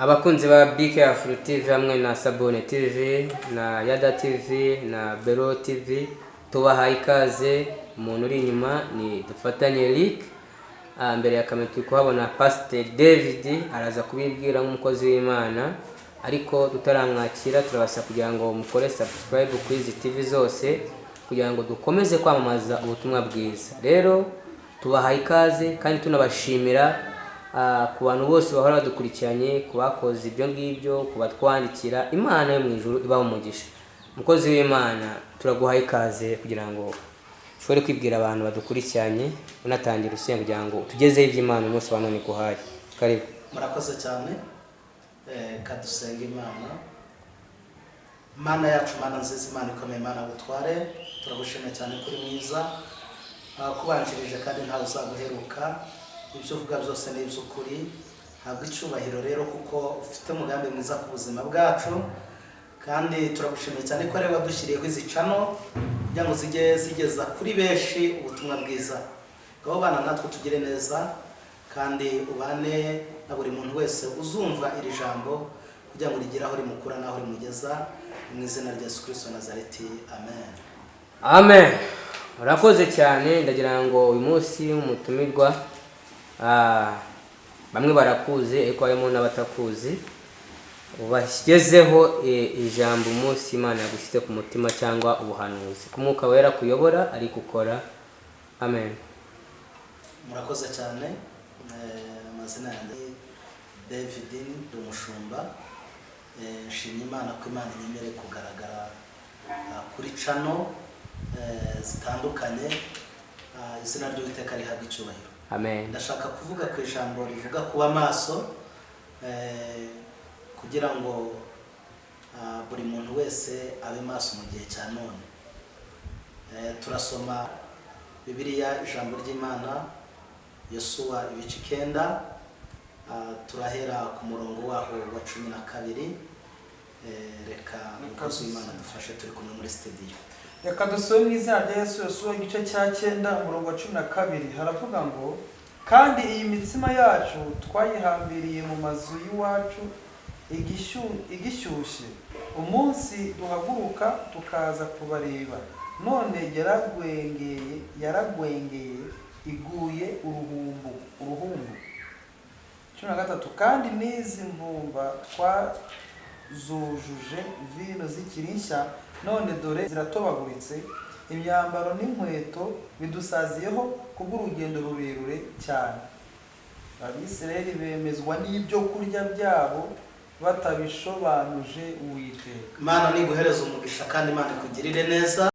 abakunzi ba BK Afro TV hamwe na Sabone TV na Yada TV na Bero TV tubahaye ikaze. Umuntu uri inyuma ni Dufatanye Eric, mbere ya kamera turi kuhabona Pastor David araza kubibwira nk'umukozi w'Imana, ariko tutaramwakira turabasaba kugira ngo mukore subscribe kuri izi TV zose kugira ngo dukomeze kwamamaza ubutumwa bwiza. Rero tubahaye ikaze kandi tunabashimira ku bantu bose bahora badukurikiranye, ku bakoze ibyo ngibyo, ku batwandikira. Imana yo mu ijuru ibaho umugisha. Umukozi w'Imana turaguhaye ikaze kugira ngo ushobore kwibwira abantu badukurikiranye, unatangira usenga kugira ngo tugezeho iby'Imana umunsi wa none ikuhaye. Karibu. Murakoze cyane. Kadusenga Imana. Mana yacu, Mana nziza, Imana ikomeye, Imana gutware, turagushimira cyane kuri mwiza, kubanjirije kandi ntawe uzaguheruka. Ibyo uvuga byose ni iby'ukuri. Habwa icyubahiro rero kuko ufite umugambi mwiza ku buzima bwacu, kandi turagushimiye cyane ko rero wadushyiriyeho izi cano kugira ngo zijye zigeza kuri benshi ubutumwa bwiza. Ngaho bana natwe tugire neza kandi ubane na buri muntu wese uzumva iri jambo kugira ngo rigire aho rimukura n'aho rimugeza, mu izina rya Yesu Kristo Nazareti, amen. Amen. Urakoze cyane. Ndagira ngo uyu munsi umutumirwa bamwe barakuze ariko harimo n'abatakuzi, ubashyizeho ijambo umunsi Imana yagushyize ku mutima cyangwa ubuhanuzi ku Mwuka Wera kuyobora ari gukora. Amen. Murakoze cyane. Amazina yanjye David, ndi umushumba. Nshimye Imana ko Imana inyemere kugaragara kuri cano zitandukanye. Izina ry'Uwiteka rihabwa icyubahiro. Amen. Ndashaka kuvuga ku ijambo rivuga kuba maso, kugira ngo buri muntu wese abe maso mu gihe cya none. Turasoma Bibiliya, ijambo ry'Imana, Yosuwa ibice 9, turahera ku murongo waho wa 12. Reka umukozi w'Imana dufashe, turi kumwe muri studio. Reka dusome mu izina rya Yesu. Yosuwa igice cya 9 umurongo wa 12 haravuga ngo, kandi iyi mitsima yacu twayihambiriye mu mazu y'iwacu igishyushye, umunsi duhaguruka tukaza kubareba, none yaragwengeye iguye uruhumbu. 13. kandi n'izi mvumba twazujuje vino zikiri nshya, none dore ziratobaguritse, imyambaro n'inkweto bidusaziyeho kubw'urugendo rurerure cyane. Abisirayeli bemezwa n'ibyo kurya byabo batabishobanuje Uwiteka. Imana niguhereza umugisha kandi Imana ikugirire neza.